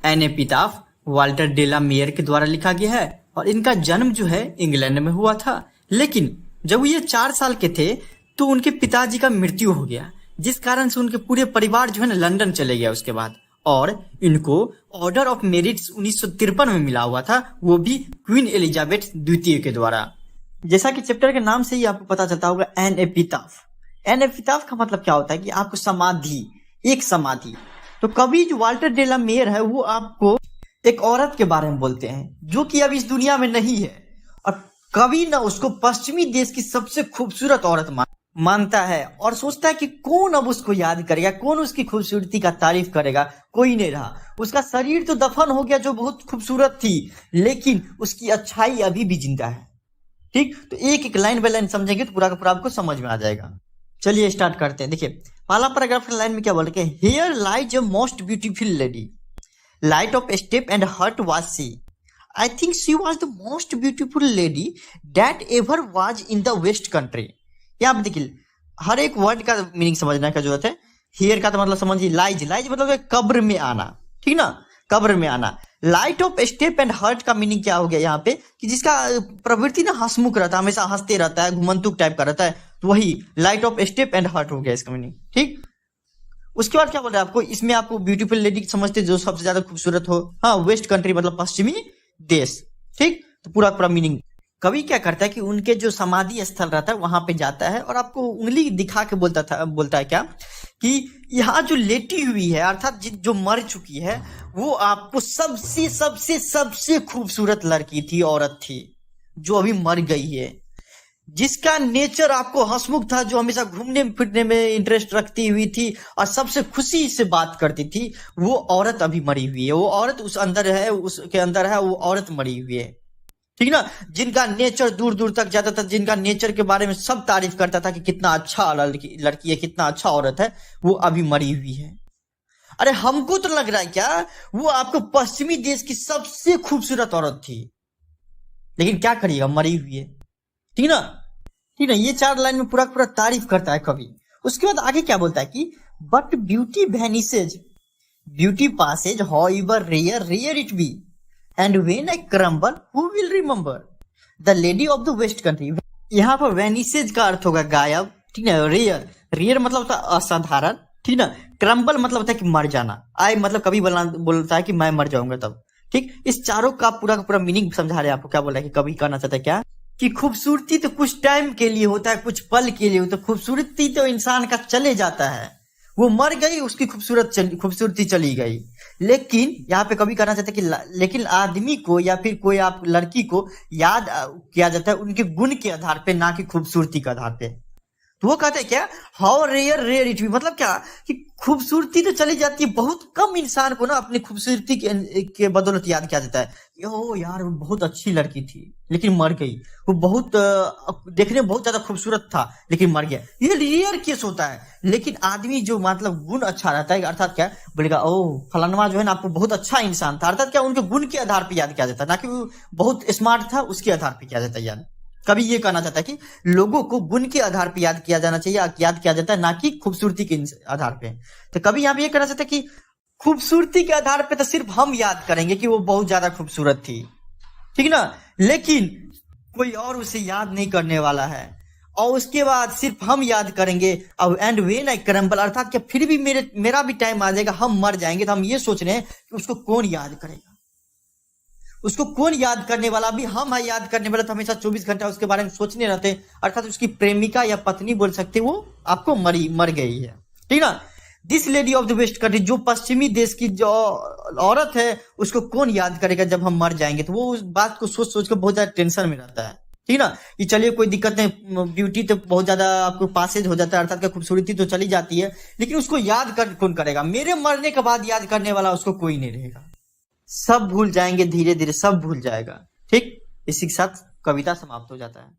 N एपिताफ Walter डेला mayor के द्वारा लिखा गया है और इनका जन्म जो है इंग्लैंड में हुआ था। लेकिन जब ये 4 साल के थे तो उनके पिताजी का मृत्यु हो गया, जिस कारण से उनके पूरे परिवार जो है ना लंदन चले गया उसके बाद। और इनको ऑर्डर ऑफ मेरिट 1953 में मिला हुआ था, वो भी क्वीन एलिजाबेथ द्वितीय के द्वारा। जैसा कि चैप्टर के नाम से ही आपको पता चलता होगा एन एपिताफ। एन एपिताफ का मतलब क्या होता है कि आपको समाधि, एक समाधि। तो कवि जो वाल्टर डेला मेयर है वो आपको एक औरत के बारे में बोलते हैं जो कि अब इस दुनिया में नहीं है, और कवि ना उसको पश्चिमी देश की सबसे खूबसूरत औरत मानता है और सोचता है कि कौन अब उसको याद करेगा, कौन उसकी खूबसूरती का तारीफ करेगा। कोई नहीं रहा। उसका शरीर तो दफन हो गया जो बहुत खूबसूरत थी, लेकिन उसकी अच्छाई अभी भी जिंदा है। ठीक, तो एक एक लाइन बाय लाइन समझेंगे तो पूरा का पूरा आपको समझ में आ जाएगा। चलिए स्टार्ट करते हैं। देखिए पहला पैराग्राफ की लाइन में क्या बोल रहे हैं, here lies a most beautiful lady, light of step and heart was she. I think she was the most beautiful lady that ever was in the waste country. यहाँ पे देखिए हर एक वर्ड का मीनिंग समझने का जरूरत है। हियर का तो मतलब समझिए लाइज, लाइज मतलब कब्र में आना, ठीक ना, कब्र में आना। Light of step and heart का मीनिंग क्या हो गया यहाँ पे कि जिसका प्रवृत्ति ना हंसमुख रहता है, हमेशा हंसते रहता है, घुमंतुक टाइप का रहता है, तो वही light of step and heart हो गया इसका मीनिंग। ठीक, उसके बाद क्या बोल रहे हैं आपको, इसमें आपको ब्यूटीफुल लेडी समझते जो सबसे ज्यादा खूबसूरत हो। हाँ, वेस्ट कंट्री मतलब पश्चिमी देश। ठीक, तो पूरा पूरा मीनिंग। कवि क्या करता है कि उनके जो समाधि स्थल रहता है वहां पे जाता है और आपको उंगली दिखा के बोलता है क्या कि यहाँ जो लेटी हुई है अर्थात जो मर चुकी है वो आपको सबसे सबसे सबसे खूबसूरत लड़की थी, औरत थी जो अभी मर गई है, जिसका नेचर आपको हंसमुख था, जो हमेशा घूमने फिरने में इंटरेस्ट रखती हुई थी और सबसे खुशी से बात करती थी, वो औरत अभी मरी हुई है। वो औरत उस अंदर है, उसके अंदर है, वो औरत मरी हुई है। ठीक ना, जिनका नेचर दूर दूर तक जाता था, जिनका नेचर के बारे में सब तारीफ करता था कि कितना अच्छा लड़की है, कितना अच्छा औरत है, वो अभी मरी हुई है। अरे हमको तो लग रहा है क्या वो आपको पश्चिमी देश की सबसे खूबसूरत औरत थी, लेकिन क्या करिएगा मरी हुई है। ठीक ना, ठीक ना, ये 4 लाइन में पूरा पूरा तारीफ करता है कवि। उसके बाद आगे क्या बोलता है कि but beauty vanishes, beauty passes however rare rare it be, and when I crumble who will remember the lady of the waste country. यहाँ पर वैनिसेज का अर्थ होगा गायब, ठीक ना, रेयर, रेयर मतलब होता है असाधारण, ठीक ना, क्रम्बल मतलब होता है कि मर जाना, आई मतलब कभी बोलता है कि मैं मर जाऊंगा तब। ठीक, इस चारों का पूरा मीनिंग समझा रहे हैं आपको। क्या बोला है कि कभी कहना चाहता है क्या कि खूबसूरती तो कुछ टाइम के लिए होता है, कुछ पल के लिए होता है, खूबसूरती तो इंसान का चले जाता है, वो मर गई, उसकी खूबसूरती चली गई। लेकिन यहाँ पे कभी कहना चाहते हैं कि लेकिन आदमी को या फिर कोई आप लड़की को याद किया जाता है उनके गुण के आधार पे, ना कि खूबसूरती के आधार पे। तो वो कहते हैं क्या, how rare rare it be, मतलब क्या कि खूबसूरती तो चली जाती है, बहुत कम इंसान को ना अपनी खूबसूरती के बदौलत याद किया जाता है। ओ यार वो बहुत अच्छी लड़की थी लेकिन मर गई, वो बहुत देखने में बहुत ज्यादा खूबसूरत था लेकिन मर गया। ये रेयर केस होता है। लेकिन आदमी जो मतलब गुण अच्छा रहता है, अर्थात क्या बोलेगा, ओ फलाना जो है ना आपको बहुत अच्छा इंसान था, अर्थात क्या उनके गुण के आधार पर याद किया जाता है, ना कि वो बहुत स्मार्ट था उसके आधार पर किया जाता है याद। कभी ये कहना चाहता है कि लोगों को गुण के आधार पर याद किया जाना चाहिए, याद किया जाता है, ना कि खूबसूरती के आधार पे। तो कभी यहाँ पे ये कहना चाहता है कि खूबसूरती के आधार पे तो सिर्फ हम याद करेंगे कि वो बहुत ज्यादा खूबसूरत थी, ठीक ना, लेकिन कोई और उसे याद नहीं करने वाला है, और उसके बाद सिर्फ हम याद करेंगे। अब एंड व्हेन आई क्रम्बल, अर्थात क्या फिर भी मेरा भी टाइम आ जाएगा, हम मर जाएंगे, तो हम ये सोच रहे हैं कि उसको कौन याद करेगा, उसको कौन याद करने वाला, अभी हम है याद करने वाला, तो हमेशा 24 घंटा उसके बारे में सोचने रहते, अर्थात उसकी प्रेमिका या पत्नी बोल सकते, वो आपको मर गई है। ठीक ना, this lady of the waste Country, जो पश्चिमी देश की जो औरत है उसको कौन याद करेगा जब हम मर जाएंगे। तो वो उस बात को सोच सोच कर बहुत ज्यादा टेंशन में रहता है। ठीक ना, कि चलिए कोई दिक्कत नहीं, ब्यूटी तो बहुत ज्यादा आपको पासेज हो जाता है, अर्थात खूबसूरती तो चली जाती है, लेकिन उसको याद कौन करेगा, मेरे मरने के बाद याद करने वाला उसको कोई नहीं रहेगा, सब भूल जाएंगे, धीरे धीरे सब भूल जाएगा। ठीक, इसी के साथ कविता समाप्त हो जाता है।